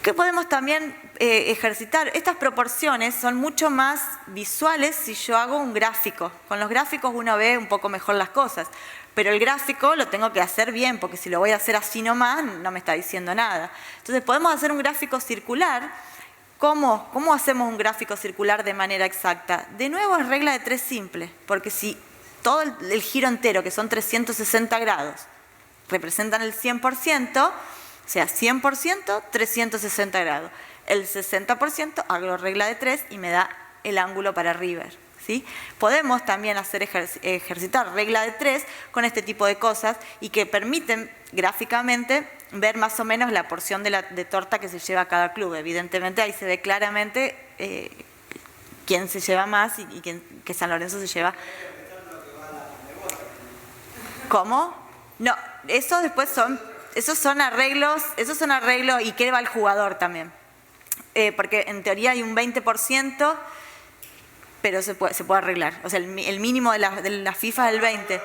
¿Qué podemos también ejercitar? Estas proporciones son mucho más visuales si yo hago un gráfico. Con los gráficos uno ve un poco mejor las cosas, pero el gráfico lo tengo que hacer bien, porque si lo voy a hacer así nomás, no me está diciendo nada. Entonces, podemos hacer un gráfico circular. ¿Cómo hacemos un gráfico circular de manera exacta? De nuevo es regla de 3 simple, porque si todo el giro entero, que son 360 grados, representan el 100%, o sea, 100%, 360 grados. El 60% hago regla de 3 y me da el ángulo para River, ¿sí? Podemos también ejercitar regla de 3 con este tipo de cosas y que permiten gráficamente ver más o menos la porción de torta que se lleva cada club. Evidentemente ahí se ve claramente quién se lleva más y que San Lorenzo se lleva. ¿Cómo? No, eso después esos son arreglos y qué va el jugador también. Porque en teoría hay un 20%, pero se puede arreglar. O sea, el mínimo de la FIFA es el 20%.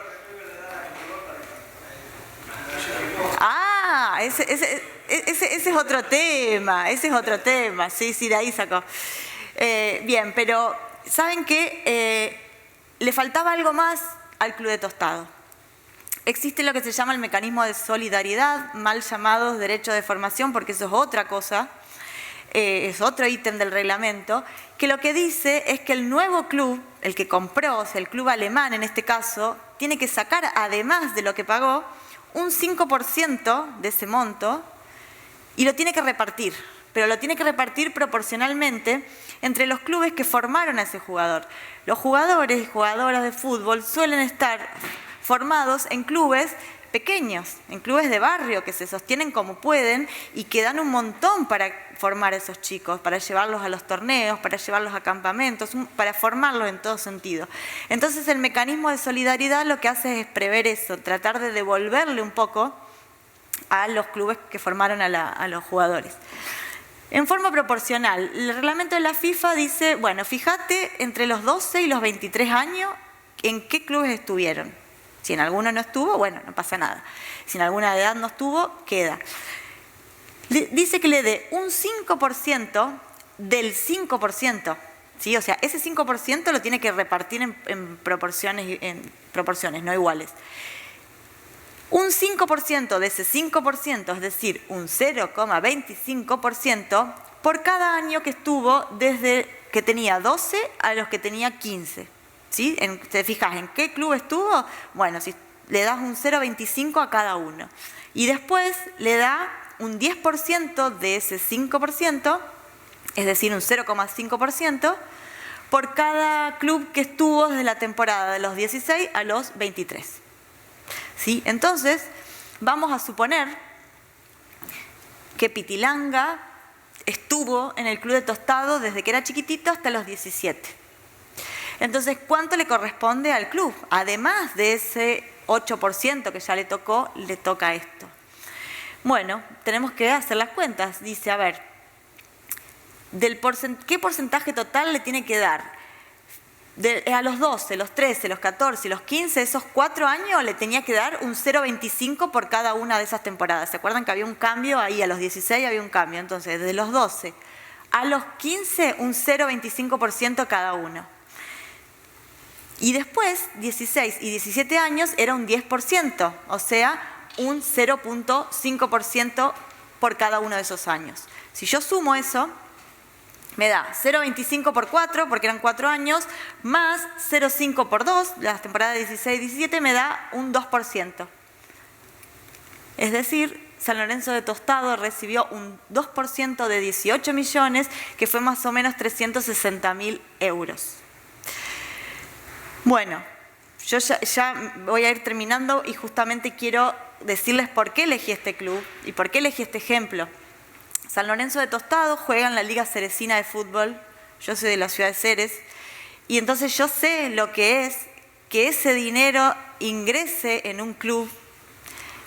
Ah, ese es otro tema, sí, de ahí sacó. Bien, pero ¿saben qué? Le faltaba algo más al Club de Tostado. Existe lo que se llama el mecanismo de solidaridad, mal llamados derechos de formación, porque eso es otra cosa, es otro ítem del reglamento, que lo que dice es que el nuevo club, el que compró, o sea, el club alemán en este caso, tiene que sacar, además de lo que pagó, un 5% de ese monto y lo tiene que repartir, pero lo tiene que repartir proporcionalmente entre los clubes que formaron a ese jugador. Los jugadores y jugadoras de fútbol suelen estar formados en clubes pequeños, en clubes de barrio que se sostienen como pueden y que dan un montón para formar a esos chicos, para llevarlos a los torneos, para llevarlos a campamentos, para formarlos en todo sentido. Entonces el mecanismo de solidaridad lo que hace es prever eso, tratar de devolverle un poco a los clubes que formaron a los jugadores. En forma proporcional, el reglamento de la FIFA dice, bueno, fíjate entre los 12 y los 23 años en qué clubes estuvieron. Si en alguno no estuvo, bueno, no pasa nada. Si en alguna edad no estuvo, queda. Dice que le dé un 5% del 5%, ¿sí? O sea, ese 5% lo tiene que repartir en proporciones no iguales. Un 5% de ese 5%, es decir, un 0,25%, por cada año que estuvo desde que tenía 12 a los que tenía 15. ¿Sí? ¿Te fijas en qué club estuvo? Bueno, si le das un 0,25 a cada uno. Y después le da un 10% de ese 5%, es decir, un 0,5%, por cada club que estuvo desde la temporada de los 16 a los 23. ¿Sí? Entonces, vamos a suponer que Pitilanga estuvo en el Club de Tostado desde que era chiquitito hasta los 17. Entonces, ¿cuánto le corresponde al club? Además de ese 8% que ya le toca esto. Bueno, tenemos que hacer las cuentas. Dice, a ver, ¿qué porcentaje total le tiene que dar? A los 12, los 13, los 14, los 15, esos 4 años le tenía que dar un 0,25 por cada una de esas temporadas. ¿Se acuerdan que había un cambio ahí? A los 16 había un cambio. Entonces, desde los 12 a los 15, un 0,25% cada uno. Y después, 16 y 17 años, era un 10%, o sea, un 0,5% por cada uno de esos años. Si yo sumo eso, me da 0,25 por 4, porque eran 4 años, más 0,5 por 2, las temporadas 16 y 17, me da un 2%. Es decir, San Lorenzo de Tostado recibió un 2% de 18 millones, que fue más o menos 360.000 euros. Bueno, yo ya voy a ir terminando y justamente quiero decirles por qué elegí este club y por qué elegí este ejemplo. San Lorenzo de Tostado juega en la Liga Ceresina de fútbol, yo soy de la ciudad de Ceres, y entonces yo sé lo que es que ese dinero ingrese en un club,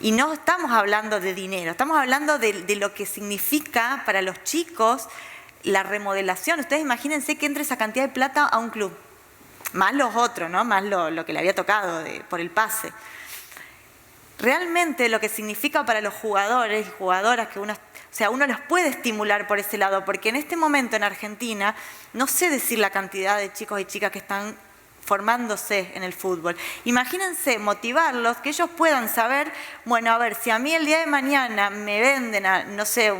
y no estamos hablando de dinero, estamos hablando de lo que significa para los chicos la remodelación. Ustedes imagínense que entre esa cantidad de plata a un club, más los otros, ¿no? Más lo que le había tocado por el pase. Realmente lo que significa para los jugadores y jugadoras que uno los puede estimular por ese lado, porque en este momento en Argentina, no sé decir la cantidad de chicos y chicas que están formándose en el fútbol. Imagínense motivarlos, que ellos puedan saber, bueno, a ver, si a mí el día de mañana me venden, no sé,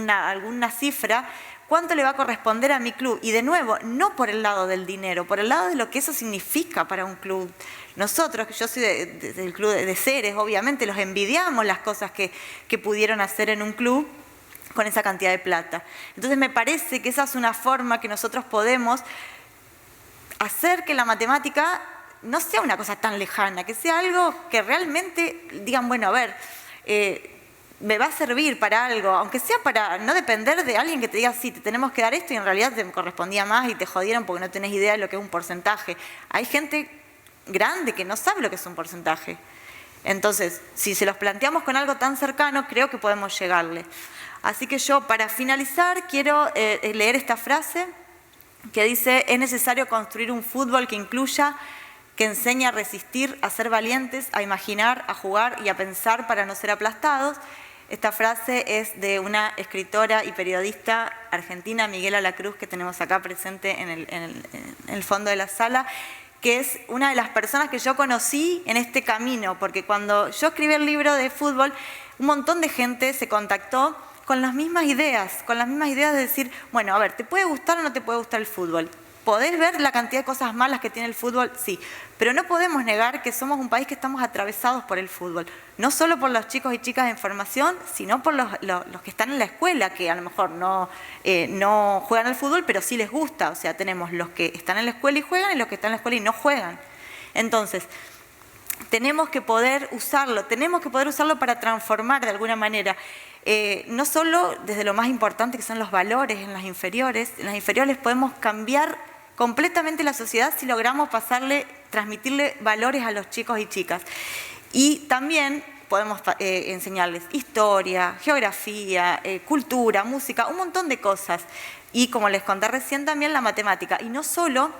alguna cifra, ¿cuánto le va a corresponder a mi club? Y de nuevo, no por el lado del dinero, por el lado de lo que eso significa para un club. Nosotros, que yo soy del club de Ceres, obviamente los envidiamos las cosas que pudieron hacer en un club con esa cantidad de plata. Entonces me parece que esa es una forma que nosotros podemos hacer que la matemática no sea una cosa tan lejana, que sea algo que realmente digan, bueno, a ver, me va a servir para algo, aunque sea para no depender de alguien que te diga, sí, te tenemos que dar esto y en realidad te correspondía más y te jodieron porque no tenés idea de lo que es un porcentaje. Hay gente grande que no sabe lo que es un porcentaje. Entonces, si se los planteamos con algo tan cercano, creo que podemos llegarle. Así que yo, para finalizar, quiero leer esta frase que dice, es necesario construir un fútbol que incluya, que enseñe a resistir, a ser valientes, a imaginar, a jugar y a pensar para no ser aplastados. Esta frase es de una escritora y periodista argentina, Miguela Lacruz, que tenemos acá presente en el fondo de la sala, que es una de las personas que yo conocí en este camino, porque cuando yo escribí el libro de fútbol, un montón de gente se contactó con las mismas ideas de decir, bueno, a ver, ¿te puede gustar o no te puede gustar el fútbol? ¿Podés ver la cantidad de cosas malas que tiene el fútbol? Sí, pero no podemos negar que somos un país que estamos atravesados por el fútbol. No solo por los chicos y chicas en formación, sino por los que están en la escuela, que a lo mejor no juegan al fútbol, pero sí les gusta. O sea, tenemos los que están en la escuela y juegan y los que están en la escuela y no juegan. Entonces, tenemos que poder usarlo para transformar de alguna manera. No solo desde lo más importante que son los valores en las inferiores podemos cambiar completamente la sociedad si logramos transmitirle valores a los chicos y chicas. Y también podemos enseñarles historia, geografía, cultura, música, un montón de cosas. Y como les conté recién, también la matemática. Y no solo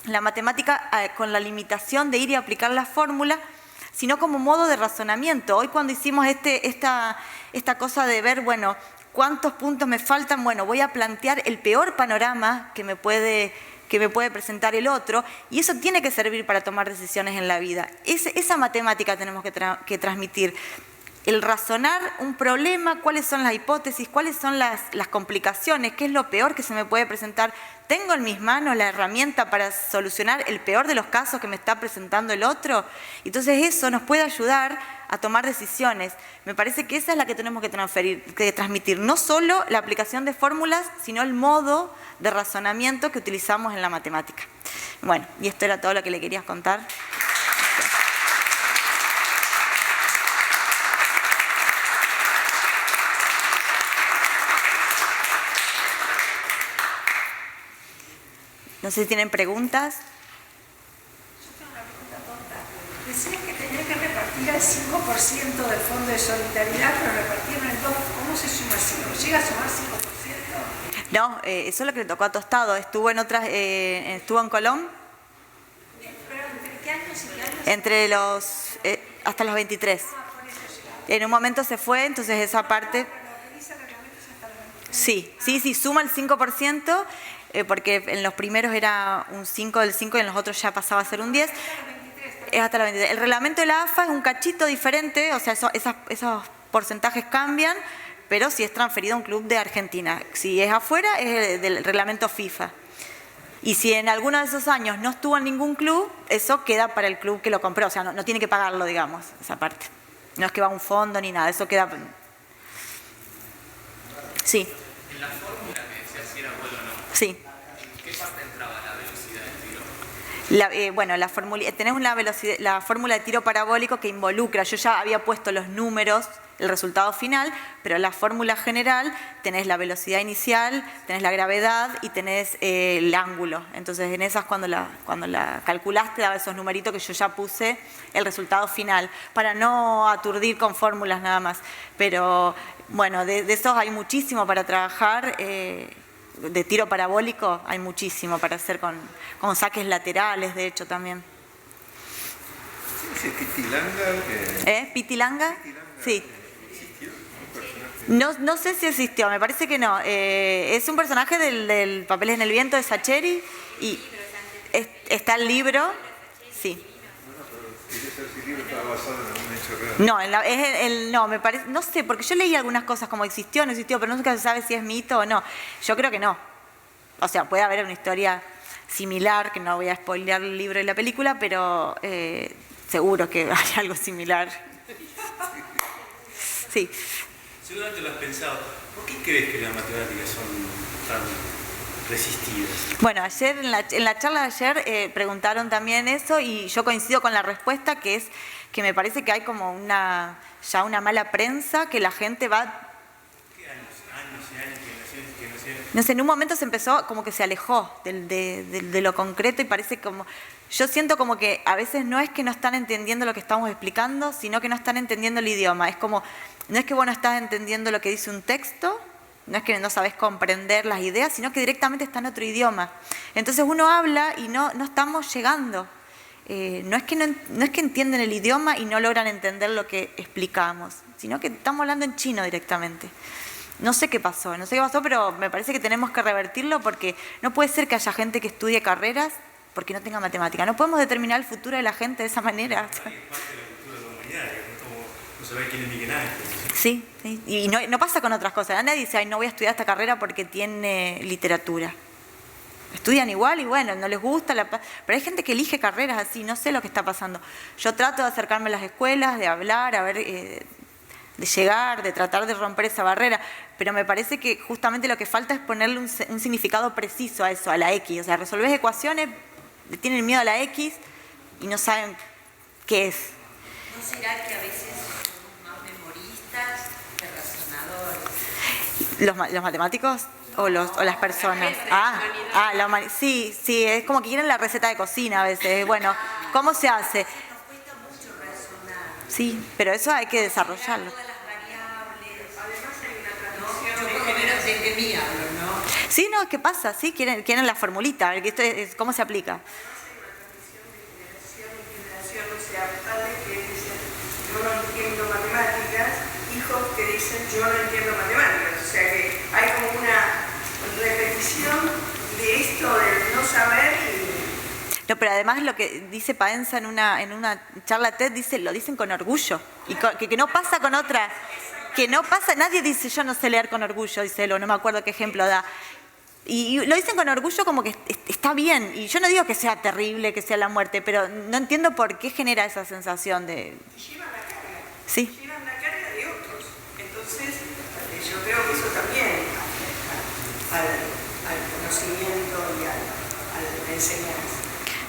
la matemática con la limitación de ir y aplicar la fórmula, sino como modo de razonamiento. Hoy cuando hicimos esta cosa de ver, bueno, ¿cuántos puntos me faltan? Bueno, voy a plantear el peor panorama que me puede presentar el otro, y eso tiene que servir para tomar decisiones en la vida. Esa matemática tenemos que transmitir. El razonar un problema, cuáles son las hipótesis, cuáles son las complicaciones, qué es lo peor que se me puede presentar. ¿Tengo en mis manos la herramienta para solucionar el peor de los casos que me está presentando el otro? Entonces eso nos puede ayudar a tomar decisiones. Me parece que esa es la que tenemos que transmitir. No solo la aplicación de fórmulas, sino el modo de razonamiento que utilizamos en la matemática. Bueno, y esto era todo lo que le quería contar. No sé si tienen preguntas. Decían que tenía que repartir el 5% del fondo de solidaridad, pero repartieron el 2%. ¿Cómo se suma 5%? ¿Llega a sumar 5%? No, eso es lo que le tocó a Tostado. Estuvo en Colón. ¿Pero entre qué años y qué años? Entre hasta los 23. En un momento se fue, entonces esa parte... Sí, suma el 5%, porque en los primeros era un 5 del 5 y en los otros ya pasaba a ser un 10. Es hasta los 23. El reglamento de la AFA es un cachito diferente, o sea, esos porcentajes cambian, pero si es transferido a un club de Argentina. Si es afuera, es del reglamento FIFA. Y si en alguno de esos años no estuvo en ningún club, eso queda para el club que lo compró, o sea, no tiene que pagarlo, digamos, esa parte. No es que va a un fondo ni nada, eso queda... Sí. En la fórmula que decía si era bueno o no, Sí. ¿en qué parte entraba la velocidad del tiro? Bueno, tenés la fórmula de tiro parabólico que involucra, yo ya había puesto los números, el resultado final, pero la fórmula general tenés la velocidad inicial, tenés la gravedad y tenés el ángulo. Entonces en esas cuando la calculaste daba esos numeritos que yo ya puse el resultado final, para no aturdir con fórmulas nada más. Pero bueno, de esos hay muchísimo para trabajar. De tiro parabólico hay muchísimo para hacer con saques laterales, de hecho, también. ¿Sí, Pitilanga? ¿Pitilanga? Sí. No sé si existió, me parece que no. Es un personaje del Papeles en el Viento de Sacheri y está el libro. Sí. No, me parece, no sé, porque yo leí algunas cosas como existió, no existió, pero nunca se sabe si es mito o no. Yo creo que no. O sea, puede haber una historia similar, que no voy a spoilear el libro y la película, pero seguro que hay algo similar. Sí. Seguramente lo has pensado. ¿Por qué crees que las matemáticas son tan resistidas? Bueno, ayer en la charla de ayer preguntaron también eso y yo coincido con la respuesta, que es que me parece que hay como ya una mala prensa, que la gente va... ¿Qué años y años, generaciones? No sé, en un momento se empezó como que se alejó de lo concreto y parece como... Yo siento como que a veces no es que no están entendiendo lo que estamos explicando, sino que no están entendiendo el idioma. Es como, no es que vos no estás entendiendo lo que dice un texto, no es que no sabés comprender las ideas, sino que directamente está en otro idioma. Entonces uno habla y no estamos llegando. No es que entienden el idioma y no logran entender lo que explicamos, sino que estamos hablando en chino directamente. No sé qué pasó, pero me parece que tenemos que revertirlo, porque no puede ser que haya gente que estudie carreras porque no tenga matemática. No podemos determinar el futuro de la gente de esa manera. Es parte de la cultura de la humanidad, no saber quién es Miguel Ángel. Sí, y no pasa con otras cosas. Nadie dice, ay, no voy a estudiar esta carrera porque tiene literatura. Estudian igual y bueno, no les gusta, pero hay gente que elige carreras así, no sé lo que está pasando. Yo trato de acercarme a las escuelas, de hablar, de llegar, de tratar de romper esa barrera, pero me parece que justamente lo que falta es ponerle un significado preciso a eso, a la X. O sea, resolvés ecuaciones, le tienen miedo a la X y no saben qué es. ¿No será que a veces somos más memoristas que razonadores? ¿Los matemáticos o las personas? Sí, es como que quieren la receta de cocina a veces. Bueno, ¿cómo se hace? Nos cuesta mucho razonar. Sí, pero eso hay que desarrollarlo. Todas las variables. Además hay una tradición de mí hablo, ¿no? Sí, no, ¿qué pasa? Sí, quieren la formulita, a ver, ¿cómo se aplica? O sea, padres que dicen, yo no entiendo matemáticas, hijos que dicen, yo no entiendo matemáticas. O sea que hay como una repetición de esto, de no saber y... No, pero además lo que dice Paenza en una charla TED, lo dicen con orgullo, y que no pasa con otras, que no pasa, nadie dice yo no sé leer con orgullo, dice él, o no me acuerdo qué ejemplo da. Y lo dicen con orgullo como que está bien. Y yo no digo que sea terrible, que sea la muerte, pero no entiendo por qué genera esa sensación de... Llevan la carga. Sí. Llevan la carga de otros. Entonces, yo creo que eso también al conocimiento y a la enseñanza.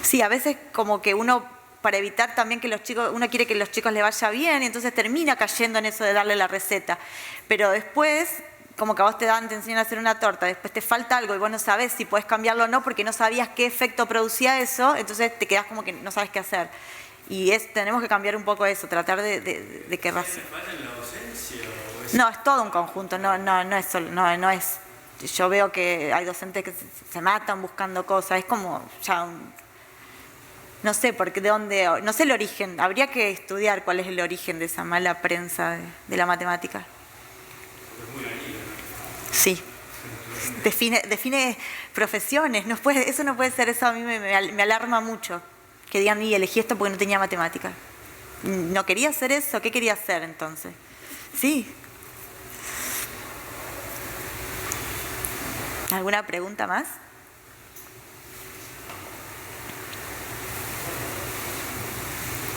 Sí, a veces como que uno, para evitar también que uno quiere que los chicos le vaya bien, y entonces termina cayendo en eso de darle la receta. Pero después como que a vos te enseñan a hacer una torta, después te falta algo y vos no sabés si podés cambiarlo o no porque no sabías qué efecto producía eso, entonces te quedás como que no sabes qué hacer. Y tenemos que cambiar un poco eso, tratar de que... ¿Falta en la docencia? No, es todo un conjunto, no es solo, no es... Yo veo que hay docentes que se matan buscando cosas, es como ya no sé porque de dónde, no sé el origen, habría que estudiar cuál es el origen de esa mala prensa de la matemática. Sí, define profesiones, eso no puede ser, eso a mí me alarma mucho, que digan, y elegí esto porque no tenía matemática. ¿No quería hacer eso? ¿Qué quería hacer entonces? Sí. ¿Alguna pregunta más?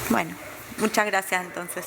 Bueno, muchas gracias entonces.